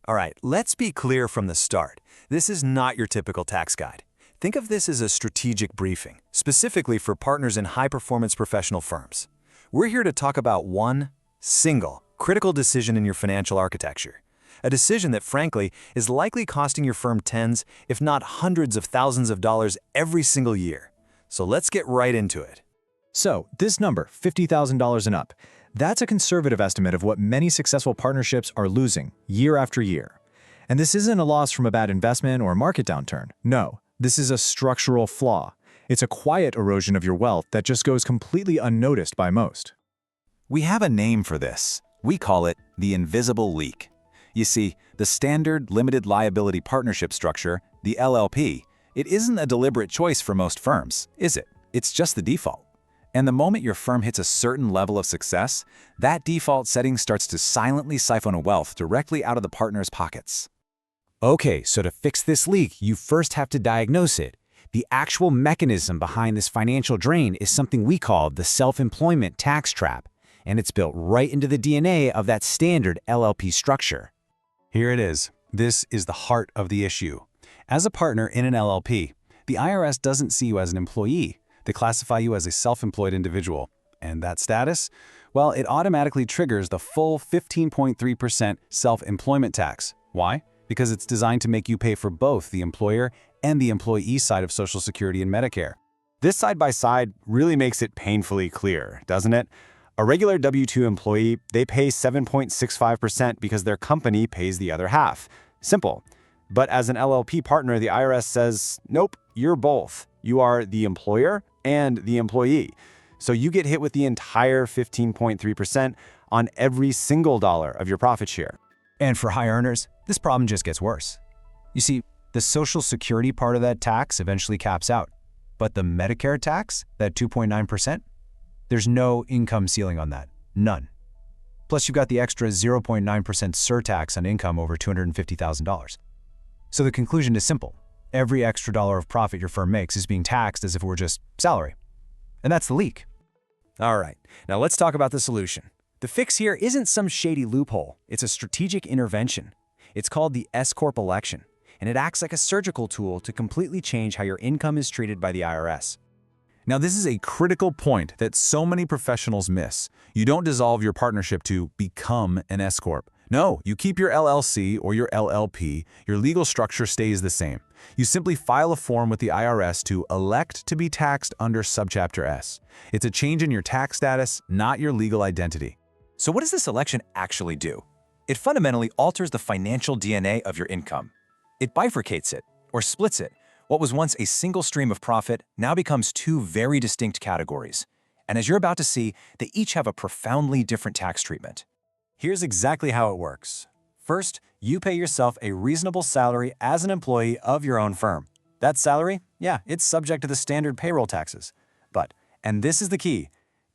All right, let's be clear from the start. This is not your typical tax guide. Think of this as a strategic briefing, specifically for partners in high-performance professional firms. We're here to talk about one single critical decision in your financial architecture. A decision that, frankly, is likely costing your firm tens, if not hundreds of thousands of dollars every single year. So let's get right into it. So, this number, $50,000 and up, that's a conservative estimate of what many successful partnerships are losing year after year. And this isn't a loss from a bad investment or market downturn. No, this is a structural flaw. It's a quiet erosion of your wealth that just goes completely unnoticed by most. We have a name for this. We call it the invisible leak. You see, the standard limited liability partnership structure, the LLP, it isn't a deliberate choice for most firms, is it? It's just the default. And the moment your firm hits a certain level of success, that default setting starts to silently siphon wealth directly out of the partner's pockets. Okay, so to fix this leak, you first have to diagnose it. The actual mechanism behind this financial drain is something we call the self-employment tax trap, and it's built right into the DNA of that standard LLP structure. Here it is. This is the heart of the issue. As a partner in an LLP, the IRS doesn't see you as an employee. They classify you as a self-employed individual. And that status? Well, it automatically triggers the full 15.3% self-employment tax. Why? Because it's designed to make you pay for both the employer and the employee side of Social Security and Medicare. This side-by-side really makes it painfully clear, doesn't it? A regular W-2 employee, they pay 7.65% because their company pays the other half. Simple. But as an LLP partner, the IRS says, nope, you're both. You are the employer and the employee. So you get hit with the entire 15.3% on every single dollar of your profit share. And for high earners, this problem just gets worse. You see, the Social Security part of that tax eventually caps out. But the Medicare tax, that 2.9%, there's no income ceiling on that. None. Plus, you've got the extra 0.9% surtax on income over $250,000. So the conclusion is simple. Every extra dollar of profit your firm makes is being taxed as if it were just salary. And that's the leak. All right, now let's talk about the solution. The fix here isn't some shady loophole. It's a strategic intervention. It's called the S-Corp election, and it acts like a surgical tool to completely change how your income is treated by the IRS. Now, this is a critical point that so many professionals miss. You don't dissolve your partnership to become an S-Corp. No, you keep your LLC or your LLP. Your legal structure stays the same. You simply file a form with the IRS to elect to be taxed under Subchapter S. It's a change in your tax status, not your legal identity. So what does this election actually do? It fundamentally alters the financial DNA of your income. It bifurcates it, or splits it. What was once a single stream of profit now becomes two very distinct categories. And as you're about to see, they each have a profoundly different tax treatment. Here's exactly how it works. First, you pay yourself a reasonable salary as an employee of your own firm. That salary, yeah, it's subject to the standard payroll taxes. But, and this is the key,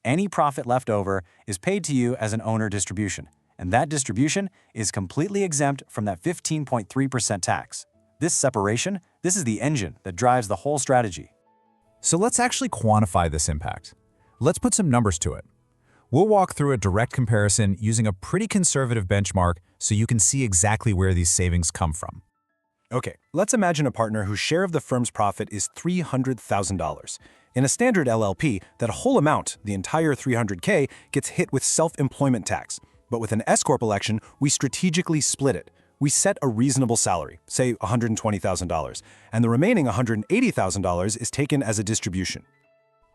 any profit left over is paid to you as an owner distribution. And that distribution is completely exempt from that 15.3% tax. This separation, this is the engine that drives the whole strategy. So let's actually quantify this impact. Let's put some numbers to it. We'll walk through a direct comparison using a pretty conservative benchmark so you can see exactly where these savings come from. Okay, let's imagine a partner whose share of the firm's profit is $300,000. In a standard LLP, that whole amount, the entire $300K, gets hit with self-employment tax. But with an S-Corp election, we strategically split it. We set a reasonable salary, say $120,000, and the remaining $180,000 is taken as a distribution.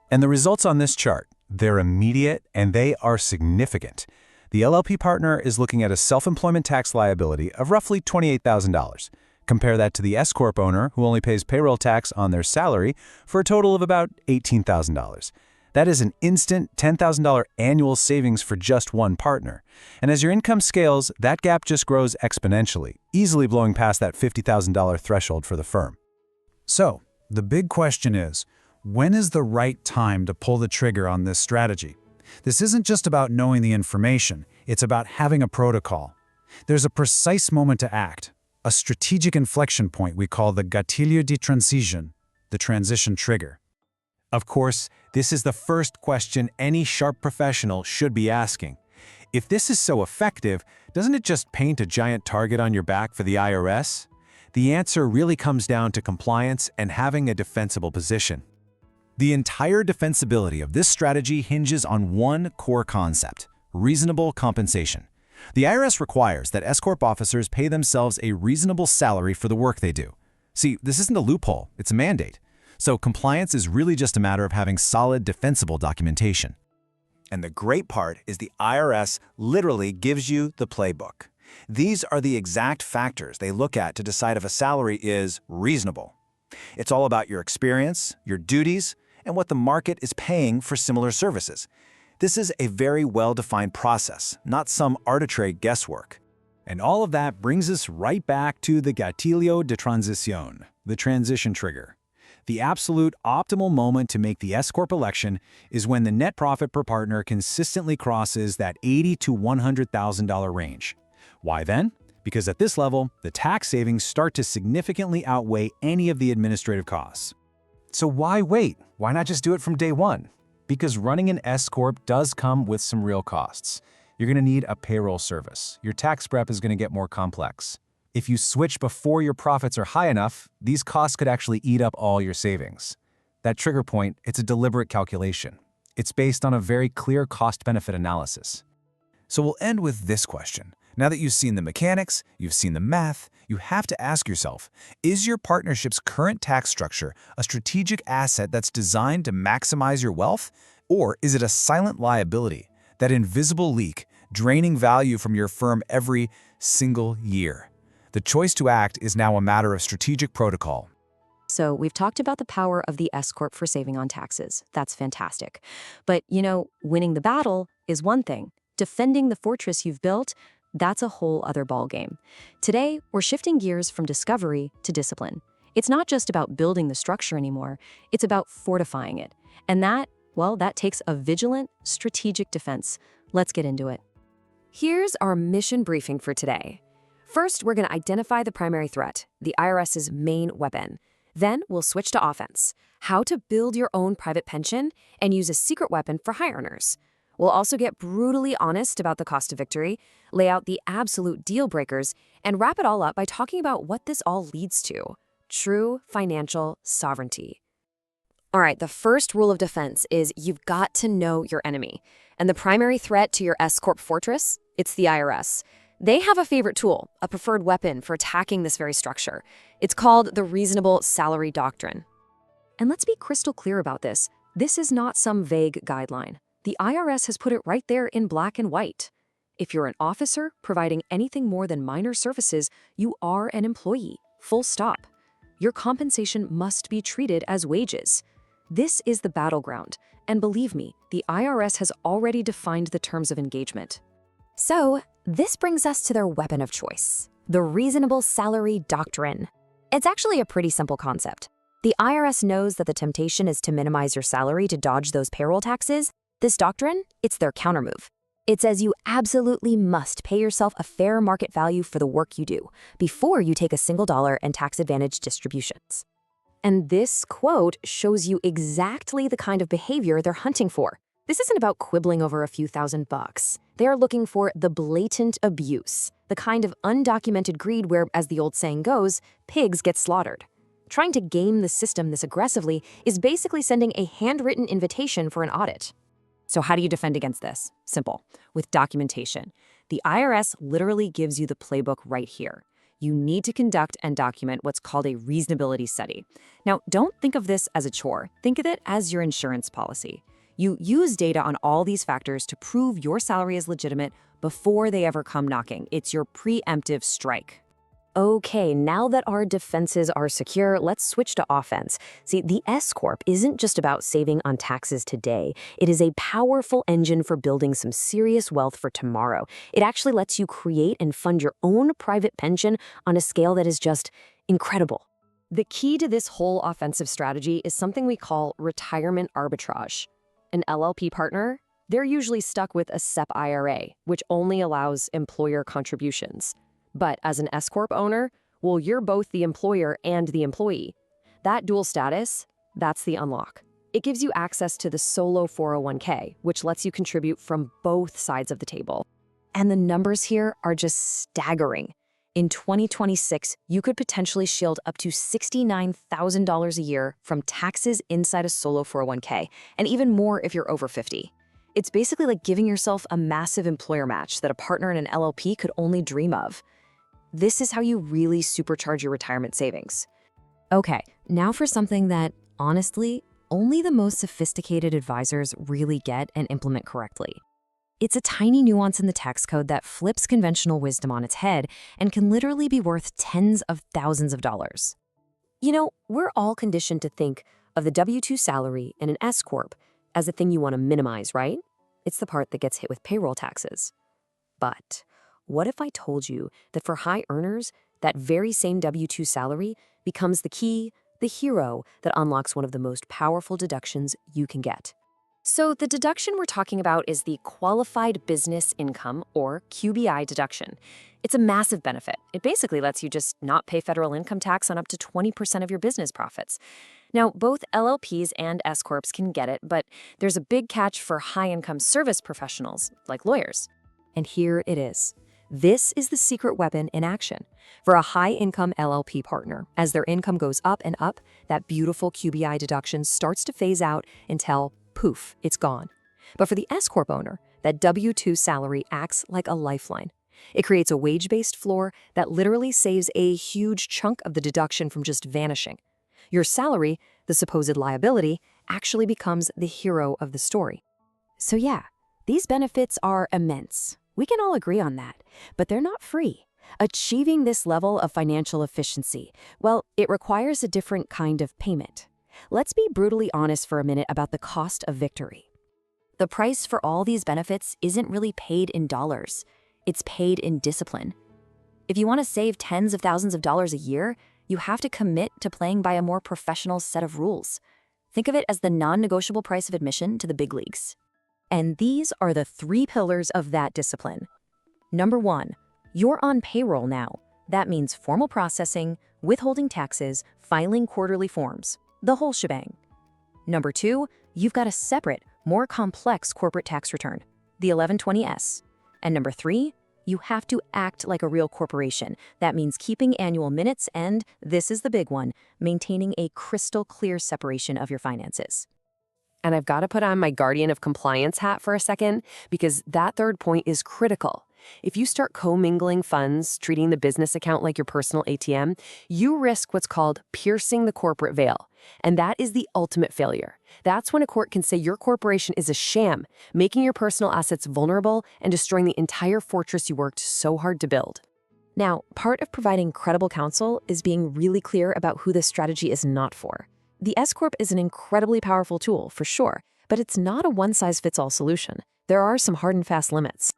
And the results on this chart, they're immediate and they are significant. The LLP partner is looking at a self-employment tax liability of roughly $28,000. Compare that to the S-Corp owner, who only pays payroll tax on their salary, for a total of about $18,000. That is an instant $10,000 annual savings for just one partner. And as your income scales, that gap just grows exponentially, easily blowing past that $50,000 threshold for the firm. So, the big question is, when is the right time to pull the trigger on this strategy? This isn't just about knowing the information, it's about having a protocol. There's a precise moment to act, a strategic inflection point we call the Gatilho de Transição, the transition trigger. Of course, this is the first question any sharp professional should be asking. If this is so effective, doesn't it just paint a giant target on your back for the IRS? The answer really comes down to compliance and having a defensible position. The entire defensibility of this strategy hinges on one core concept: reasonable compensation. The IRS requires that S-Corp officers pay themselves a reasonable salary for the work they do. See, this isn't a loophole, it's a mandate. So compliance is really just a matter of having solid, defensible documentation. And the great part is the IRS literally gives you the playbook. These are the exact factors they look at to decide if a salary is reasonable. It's all about your experience, your duties, and what the market is paying for similar services. This is a very well-defined process, not some arbitrary guesswork. And all of that brings us right back to the Gatilho de Transición, the transition trigger. The absolute optimal moment to make the S-Corp election is when the net profit per partner consistently crosses that $80,000 to $100,000 range. Why then? Because at this level, the tax savings start to significantly outweigh any of the administrative costs. So why wait? Why not just do it from day one? Because running an S-Corp does come with some real costs. You're going to need a payroll service. Your tax prep is going to get more complex. If you switch before your profits are high enough, these costs could actually eat up all your savings. That trigger point, it's a deliberate calculation. It's based on a very clear cost-benefit analysis. So we'll end with this question. Now that you've seen the mechanics, you've seen the math, you have to ask yourself, is your partnership's current tax structure a strategic asset that's designed to maximize your wealth? Or is it a silent liability, that invisible leak, draining value from your firm every single year? The choice to act is now a matter of strategic protocol. So we've talked about the power of the S-Corp for saving on taxes. That's fantastic. But, winning the battle is one thing. Defending the fortress you've built, that's a whole other ballgame. Today, we're shifting gears from discovery to discipline. It's not just about building the structure anymore, it's about fortifying it. And that takes a vigilant, strategic defense. Let's get into it. Here's our mission briefing for today. First, we're going to identify the primary threat, the IRS's main weapon. Then we'll switch to offense, how to build your own private pension and use a secret weapon for high earners. We'll also get brutally honest about the cost of victory, lay out the absolute deal breakers, and wrap it all up by talking about what this all leads to: true financial sovereignty. All right, the first rule of defense is you've got to know your enemy. And the primary threat to your S-Corp fortress, it's the IRS. They have a favorite tool, a preferred weapon for attacking this very structure. It's called the reasonable salary doctrine. And let's be crystal clear about this. This is not some vague guideline. The IRS has put it right there in black and white. If you're an officer providing anything more than minor services, you are an employee, full stop. Your compensation must be treated as wages. This is the battleground, and believe me, the IRS has already defined the terms of engagement. So, this brings us to their weapon of choice, the reasonable salary doctrine. It's actually a pretty simple concept. The IRS knows that the temptation is to minimize your salary to dodge those payroll taxes. This doctrine, it's their countermove. It says you absolutely must pay yourself a fair market value for the work you do before you take a single dollar in tax-advantaged distributions. And this quote shows you exactly the kind of behavior they're hunting for. This isn't about quibbling over a few $1,000s. They are looking for the blatant abuse, the kind of undocumented greed where, as the old saying goes, pigs get slaughtered. Trying to game the system this aggressively is basically sending a handwritten invitation for an audit. So how do you defend against this? Simple. With documentation. The IRS literally gives you the playbook right here. You need to conduct and document what's called a reasonability study. Now, don't think of this as a chore. Think of it as your insurance policy. You use data on all these factors to prove your salary is legitimate before they ever come knocking. It's your preemptive strike. Okay, now that our defenses are secure, let's switch to offense. See, the S-Corp isn't just about saving on taxes today. It is a powerful engine for building some serious wealth for tomorrow. It actually lets you create and fund your own private pension on a scale that is just incredible. The key to this whole offensive strategy is something we call retirement arbitrage. An LLP partner, they're usually stuck with a SEP IRA, which only allows employer contributions. But as an S-Corp owner, well, you're both the employer and the employee. That dual status, that's the unlock. It gives you access to the solo 401k, which lets you contribute from both sides of the table. And the numbers here are just staggering. In 2026, you could potentially shield up to $69,000 a year from taxes inside a solo 401k, and even more if you're over 50. It's basically like giving yourself a massive employer match that a partner in an LLP could only dream of. This is how you really supercharge your retirement savings. Okay, now for something that, honestly, only the most sophisticated advisors really get and implement correctly. It's a tiny nuance in the tax code that flips conventional wisdom on its head and can literally be worth tens of thousands of dollars. You know, we're all conditioned to think of the W-2 salary and an S-Corp as the thing you want to minimize, right? It's the part that gets hit with payroll taxes. But what if I told you that for high earners, that very same W-2 salary becomes the key, the hero that unlocks one of the most powerful deductions you can get? So the deduction we're talking about is the Qualified Business Income, or QBI deduction. It's a massive benefit. It basically lets you just not pay federal income tax on up to 20% of your business profits. Now, both LLPs and S-Corps can get it, but there's a big catch for high-income service professionals, like lawyers. And here it is. This is the secret weapon in action. For a high-income LLP partner, as their income goes up and up, that beautiful QBI deduction starts to phase out until, poof, it's gone. But for the S-Corp owner, that W-2 salary acts like a lifeline. It creates a wage-based floor that literally saves a huge chunk of the deduction from just vanishing. Your salary, the supposed liability, actually becomes the hero of the story. So yeah, these benefits are immense. We can all agree on that, but they're not free. Achieving this level of financial efficiency, well, it requires a different kind of payment. Let's be brutally honest for a minute about the cost of victory. The price for all these benefits isn't really paid in dollars. It's paid in discipline. If you want to save tens of thousands of dollars a year, you have to commit to playing by a more professional set of rules. Think of it as the non-negotiable price of admission to the big leagues. And these are the 3 pillars of that discipline. Number 1, you're on payroll now. That means formal processing, withholding taxes, filing quarterly forms, the whole shebang. Number 2, you've got a separate, more complex corporate tax return, the 1120S. And number 3, you have to act like a real corporation. That means keeping annual minutes and, this is the big one, maintaining a crystal clear separation of your finances. And I've got to put on my guardian of compliance hat for a second, because that third point is critical. If you start commingling funds, treating the business account like your personal ATM, you risk what's called piercing the corporate veil. And that is the ultimate failure. That's when a court can say your corporation is a sham, making your personal assets vulnerable and destroying the entire fortress you worked so hard to build. Now, part of providing credible counsel is being really clear about who this strategy is not for. The S-Corp is an incredibly powerful tool, for sure, but it's not a one-size-fits-all solution. There are some hard and fast limits.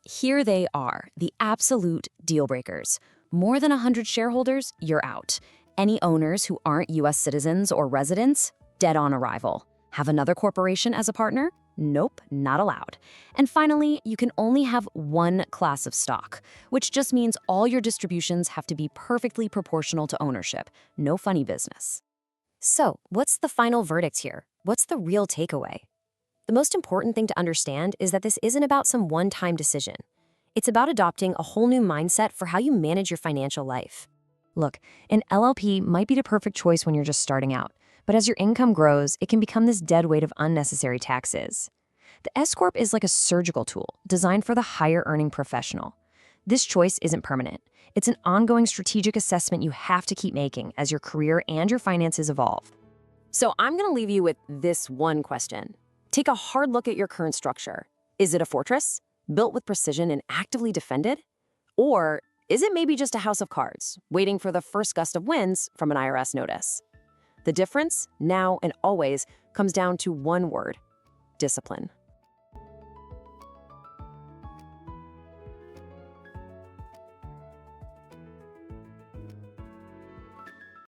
Here they are, the absolute deal breakers. More than 100 shareholders, you're out. Any owners who aren't U.S. citizens or residents, dead on arrival. Have another corporation as a partner? Nope, not allowed. And finally, you can only have one class of stock, which just means all your distributions have to be perfectly proportional to ownership. No funny business. So, what's the final verdict here? What's the real takeaway? The most important thing to understand is that this isn't about some one-time decision. It's about adopting a whole new mindset for how you manage your financial life. Look, an LLP might be the perfect choice when you're just starting out, but as your income grows, it can become this dead weight of unnecessary taxes. The S-Corp is like a surgical tool designed for the higher-earning professional. This choice isn't permanent. It's an ongoing strategic assessment you have to keep making as your career and your finances evolve. So I'm going to leave you with this one question. Take a hard look at your current structure. Is it a fortress, built with precision and actively defended? Or is it maybe just a house of cards, waiting for the first gust of winds from an IRS notice? The difference, now and always, comes down to one word: discipline.